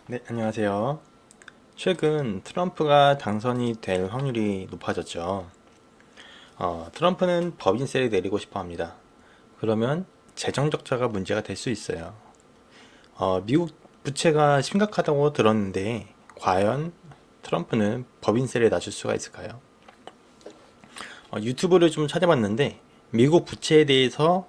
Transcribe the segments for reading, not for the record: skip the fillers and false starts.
네, 안녕하세요. 최근 트럼프가 당선이 될 확률이 높아졌죠. 트럼프는 법인세를 내리고 싶어 합니다. 그러면 재정 적자가 문제가 될 수 있어요. 미국 부채가 심각하다고 들었는데, 과연 트럼프는 법인세를 낮출 수가 있을까요? 유튜브를 좀 찾아봤는데, 미국 부채에 대해서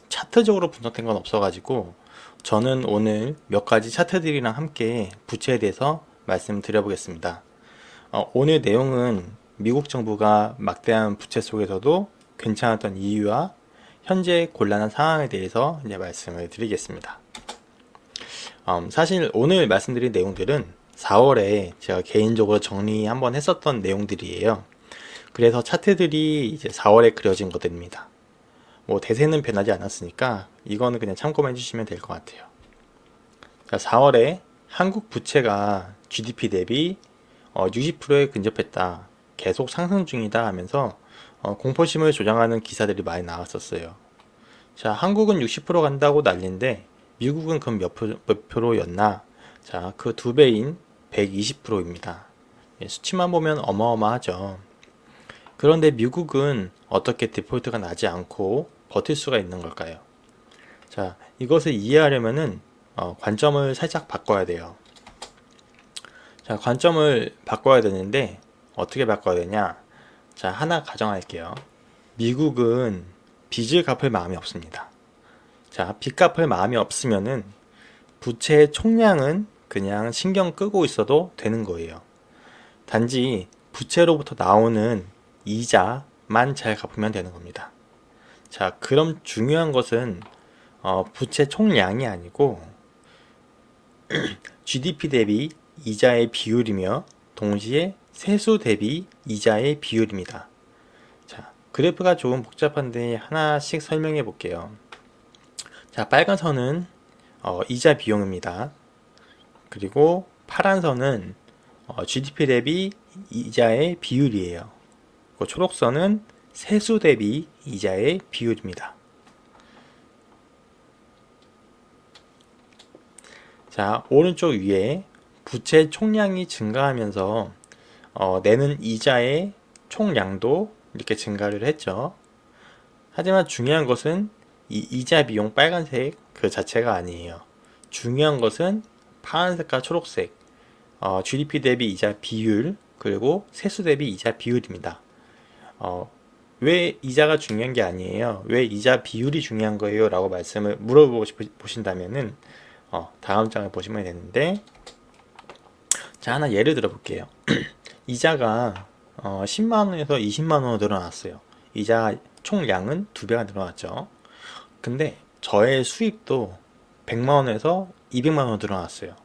차트적으로 분석된 건 없어가지고, 저는 오늘 몇 가지 차트들이랑 함께 부채에 대해서 말씀드려보겠습니다. 오늘 내용은 미국 정부가 막대한 부채 속에서도 괜찮았던 이유와 현재 곤란한 상황에 대해서 이제 말씀을 드리겠습니다. 사실 오늘 말씀드린 내용들은 4월에 제가 개인적으로 정리 한번 했었던 내용들이에요. 그래서 차트들이 이제 4월에 그려진 것들입니다. 뭐 대세는 변하지 않았으니까 이거는 그냥 참고만 해주시면 될 것 같아요. 자, 4월에 한국 부채가 GDP 대비 60%에 근접했다. 계속 상승 중이다 하면서 공포심을 조장하는 기사들이 많이 나왔었어요. 자, 한국은 60% 간다고 난리인데 미국은 그럼 몇 프로였나? 자, 그 두 배인 120%입니다. 수치만 보면 어마어마하죠. 그런데 미국은 어떻게 디폴트가 나지 않고 버틸 수가 있는 걸까요? 자, 이것을 이해하려면은 관점을 살짝 바꿔야 돼요. 자, 관점을 바꿔야 되는데 어떻게 바꿔야 되냐? 자, 하나 가정할게요. 미국은 빚을 갚을 마음이 없습니다. 자, 빚 갚을 마음이 없으면은 부채의 총량은 그냥 신경 끄고 있어도 되는 거예요. 단지 부채로부터 나오는 이자만 잘 갚으면 되는 겁니다. 자, 그럼 중요한 것은 부채 총량이 아니고 GDP 대비 이자의 비율이며 동시에 세수 대비 이자의 비율입니다. 자, 그래프가 조금 복잡한데 하나씩 설명해 볼게요. 자, 빨간 선은 이자 비용입니다. 그리고 파란 선은 GDP 대비 이자의 비율이에요. 그리고 초록선은 세수 대비 이자의 비율입니다. 자, 오른쪽 위에 부채 총량이 증가하면서 내는 이자의 총량도 이렇게 증가를 했죠. 하지만 중요한 것은 이 이자 비용 빨간색 그 자체가 아니에요. 중요한 것은 파란색과 초록색 GDP 대비 이자 비율 그리고 세수 대비 이자 비율입니다. 왜 이자가 중요한 게 아니에요? 왜 이자 비율이 중요한 거예요? 라고 말씀을 물어보고 싶으신다면은 다음 장을 보시면 되는데, 자, 하나 예를 들어 볼게요. 이자가 10만원에서 20만원으로 늘어났어요. 이자 총량은 2배가 늘어났죠. 근데 저의 수입도 100만원에서 200만원으로 늘어났어요.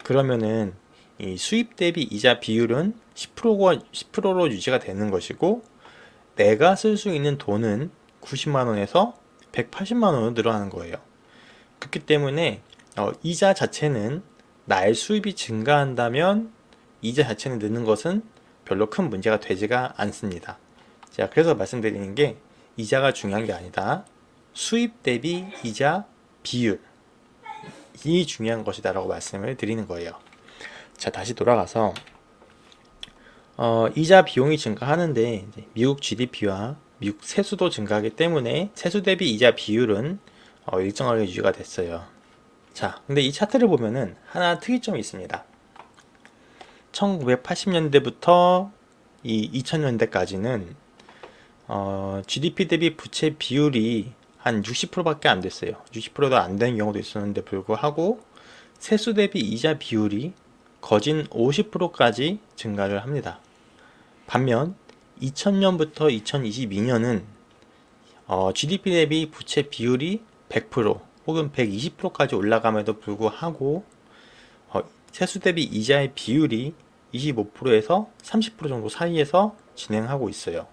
그러면은 이 수입 대비 이자 비율은 10%로 유지가 되는 것이고, 내가 쓸 수 있는 돈은 90만원에서 180만원으로 늘어나는 거예요. 그렇기 때문에 이자 자체는 나의 수입이 증가한다면 이자 자체는 느는 것은 별로 큰 문제가 되지가 않습니다. 자, 그래서 말씀드리는 게 이자가 중요한 게 아니다. 수입 대비 이자 비율이 중요한 것이다 라고 말씀을 드리는 거예요. 자, 다시 돌아가서 이자 비용이 증가하는데 미국 GDP와 미국 세수도 증가하기 때문에 세수 대비 이자 비율은 일정하게 유지가 됐어요. 자, 근데 이 차트를 보면은 하나 특이점이 있습니다. 1980년대부터 이 2000년대까지는 GDP 대비 부채 비율이 한 60%밖에 안 됐어요. 60%도 안 되는 경우도 있었는데 불구하고 세수 대비 이자 비율이 거진 50%까지 증가를 합니다. 반면 2000년부터 2022년은 GDP 대비 부채 비율이 100% 혹은 120%까지 올라감에도 불구하고 세수 대비 이자의 비율이 25%에서 30% 정도 사이에서 진행하고 있어요.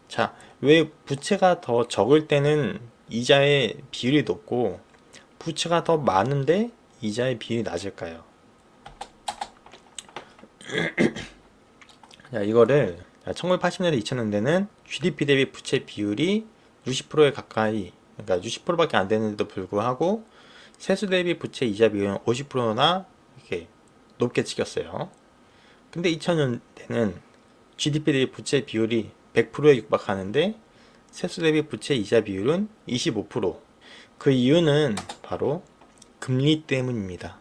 자, 왜 부채가 더 적을 때는 이자의 비율이 높고 부채가 더 많은데 이자의 비율이 낮을까요? 자, 이거를 1980년대, 2000년대는 GDP 대비 부채 비율이 60%에 가까이, 그러니까 60%밖에 안 되는데도 불구하고 세수 대비 부채 이자 비율은 50%나 이렇게 높게 찍혔어요. 근데 2000년대는 GDP 대비 부채 비율이 100%에 육박하는데 세수 대비 부채 이자 비율은 25%. 그 이유는 바로 금리 때문입니다.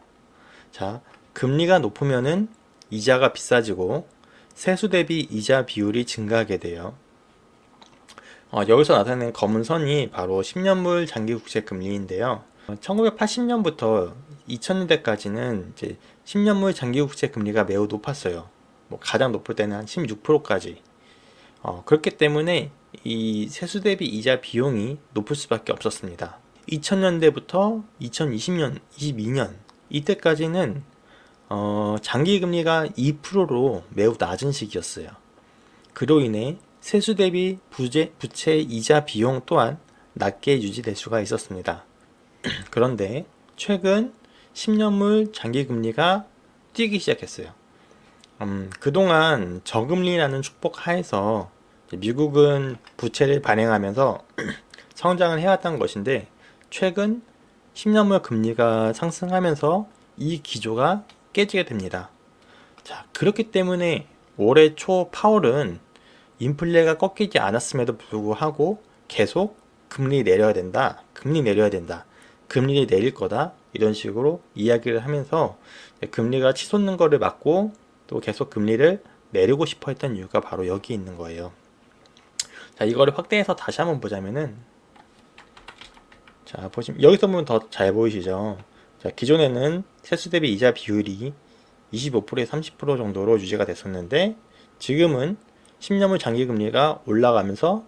자, 금리가 높으면은 이자가 비싸지고 세수 대비 이자 비율이 증가하게 돼요. 여기서 나타나는 검은 선이 바로 10년물 장기 국채 금리인데요. 1980년부터 2000년대까지는 이제 10년물 장기 국채 금리가 매우 높았어요. 뭐 가장 높을 때는 한 16%까지. 그렇기 때문에 이 세수 대비 이자 비용이 높을 수밖에 없었습니다. 2000년대부터 2020년, 22년 이때까지는 장기 금리가 2%로 매우 낮은 시기였어요. 그로 인해 세수 대비 부채 이자 비용 또한 낮게 유지될 수가 있었습니다. 그런데 최근 10년물 장기 금리가 뛰기 시작했어요. 그동안 저금리라는 축복 하에서 미국은 부채를 발행하면서 성장을 해왔던 것인데 최근 10년물 금리가 상승하면서 이 기조가 깨지게 됩니다. 자, 그렇기 때문에 올해 초 파월은 인플레가 꺾이지 않았음에도 불구하고 계속 금리 내려야 된다. 금리 내려야 된다. 금리를 내릴 거다. 이런 식으로 이야기를 하면서 금리가 치솟는 거를 막고 또 계속 금리를 내리고 싶어 했던 이유가 바로 여기 있는 거예요. 자, 이거를 확대해서 다시 한번 보자면은 자, 보시면 여기서 보면 더 잘 보이시죠? 자, 기존에는 세수 대비 이자 비율이 25%에 30% 정도로 유지가 됐었는데 지금은 10년물 장기 금리가 올라가면서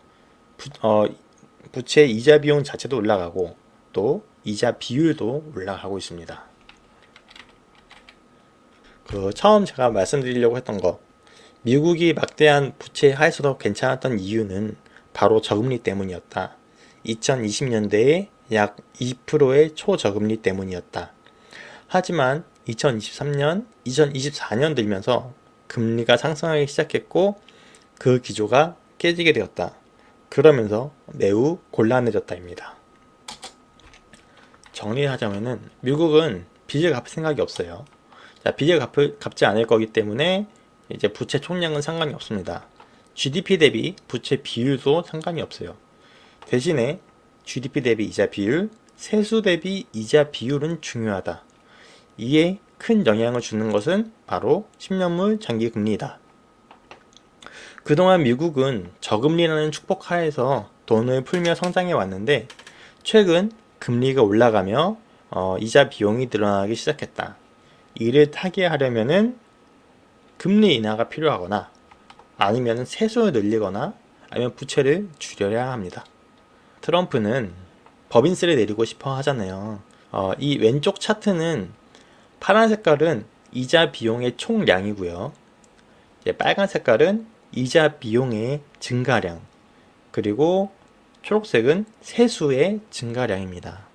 부채 이자 비용 자체도 올라가고 또 이자 비율도 올라가고 있습니다. 처음 제가 말씀드리려고 했던 거, 미국이 막대한 부채 하에서도 괜찮았던 이유는 바로 저금리 때문이었다. 2020년대에 약 2%의 초저금리 때문이었다. 하지만 2023년, 2024년 들면서 금리가 상승하기 시작했고 그 기조가 깨지게 되었다. 그러면서 매우 곤란해졌다입니다. 정리하자면은 미국은 빚을 갚을 생각이 없어요. 자, 빚을 갚지 않을 거기 때문에 이제 부채 총량은 상관이 없습니다. GDP 대비 부채 비율도 상관이 없어요. 대신에 GDP 대비 이자 비율, 세수 대비 이자 비율은 중요하다. 이에 큰 영향을 주는 것은 바로 10년물 장기 금리이다. 그동안 미국은 저금리라는 축복 하에서 돈을 풀며 성장해 왔는데 최근 금리가 올라가며 이자 비용이 늘어나기 시작했다. 이를 타개하려면은 금리 인하가 필요하거나 아니면 세수를 늘리거나 아니면 부채를 줄여야 합니다. 트럼프는 법인세를 내리고 싶어 하잖아요. 이 왼쪽 차트는 파란 색깔은 이자 비용의 총량이고요. 빨간 색깔은 이자 비용의 증가량, 그리고 초록색은 세수의 증가량입니다.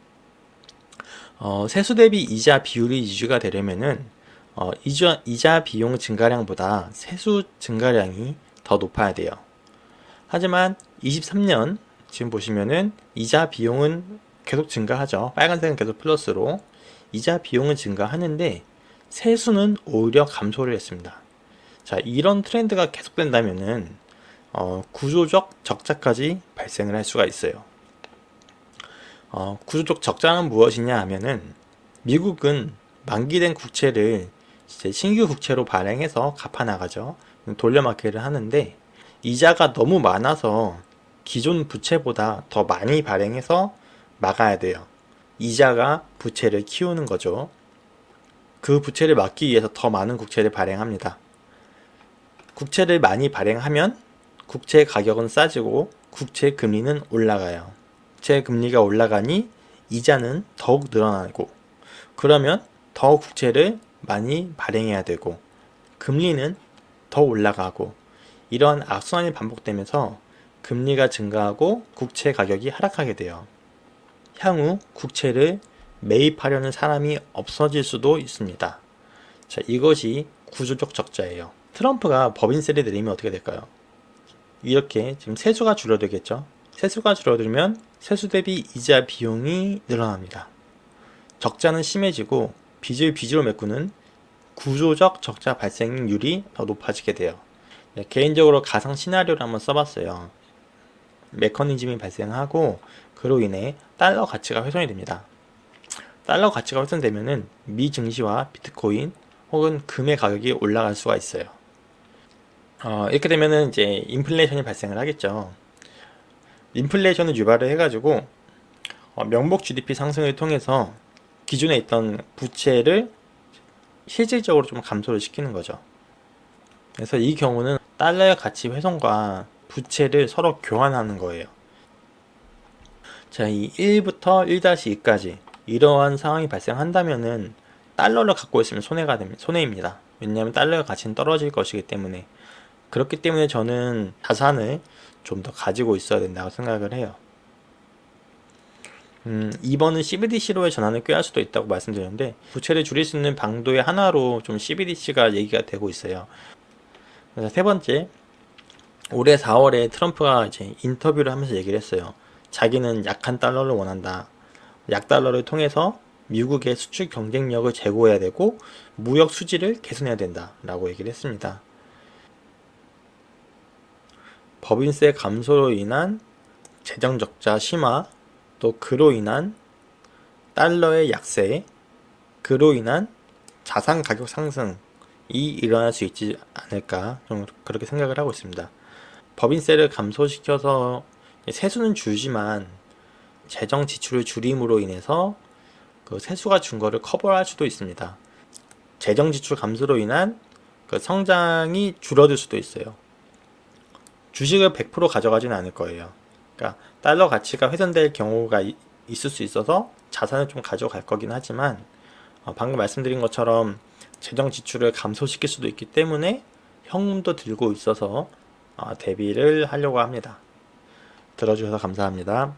세수 대비 이자 비율이 유지가 되려면은 이자 비용 증가량보다 세수 증가량이 더 높아야 돼요. 하지만 23년 지금 보시면은 이자 비용은 계속 증가하죠. 빨간색은 계속 플러스로 이자 비용은 증가하는데 세수는 오히려 감소를 했습니다. 자, 이런 트렌드가 계속된다면은 구조적 적자까지 발생을 할 수가 있어요. 구조적 적자는 무엇이냐 하면은 미국은 만기된 국채를 이제 신규 국채로 발행해서 갚아나가죠. 돌려막기를 하는데 이자가 너무 많아서 기존 부채보다 더 많이 발행해서 막아야 돼요. 이자가 부채를 키우는 거죠. 그 부채를 막기 위해서 더 많은 국채를 발행합니다. 국채를 많이 발행하면 국채 가격은 싸지고 국채 금리는 올라가요. 국채 금리가 올라가니 이자는 더욱 늘어나고 그러면 더 국채를 많이 발행해야 되고 금리는 더 올라가고 이러한 악순환이 반복되면서 금리가 증가하고 국채 가격이 하락하게 돼요. 향후 국채를 매입하려는 사람이 없어질 수도 있습니다. 자, 이것이 구조적 적자예요. 트럼프가 법인세를 내리면 어떻게 될까요? 이렇게 지금 세수가 줄어들겠죠. 세수가 줄어들면 세수 대비 이자 비용이 늘어납니다. 적자는 심해지고 빚을 빚으로 메꾸는 구조적 적자 발생률이 더 높아지게 돼요. 개인적으로 가상 시나리오를 한번 써봤어요. 메커니즘이 발생하고 그로 인해 달러 가치가 훼손이 됩니다. 달러 가치가 훼손되면은 미 증시와 비트코인 혹은 금의 가격이 올라갈 수가 있어요. 이렇게 되면은 이제 인플레이션이 발생을 하겠죠. 인플레이션을 유발을 해가지고 명목 GDP 상승을 통해서 기존에 있던 부채를 실질적으로 좀 감소를 시키는 거죠. 그래서 이 경우는 달러의 가치 훼손과 부채를 서로 교환하는 거예요. 자, 이 1부터 1-2까지 이러한 상황이 발생한다면은 달러를 갖고 있으면 손해입니다. 왜냐하면 달러의 가치는 떨어질 것이기 때문에. 그렇기 때문에 저는 자산을 좀 더 가지고 있어야 된다고 생각을 해요. 2번은 CBDC로의 전환을 꾀할 수도 있다고 말씀드렸는데, 부채를 줄일 수 있는 방도의 하나로 좀 CBDC가 얘기가 되고 있어요. 그래서 세 번째, 올해 4월에 트럼프가 이제 인터뷰를 하면서 얘기를 했어요. 자기는 약한 달러를 원한다. 약달러를 통해서 미국의 수출 경쟁력을 제고해야 되고 무역 수지를 개선해야 된다 라고 얘기를 했습니다. 법인세 감소로 인한 재정 적자 심화, 또 그로 인한 달러의 약세, 그로 인한 자산 가격 상승이 일어날 수 있지 않을까 좀 그렇게 생각을 하고 있습니다. 법인세를 감소시켜서 세수는 줄지만 재정 지출을 줄임으로 인해서 그 세수가 준 거를 커버할 수도 있습니다. 재정 지출 감소로 인한 그 성장이 줄어들 수도 있어요. 주식을 100% 가져가지는 않을 거예요. 그러니까 달러 가치가 훼손될 경우가 있을 수 있어서 자산을 좀 가져갈 거긴 하지만 방금 말씀드린 것처럼 재정 지출을 감소시킬 수도 있기 때문에 현금도 들고 있어서 대비를 하려고 합니다. 들어주셔서 감사합니다.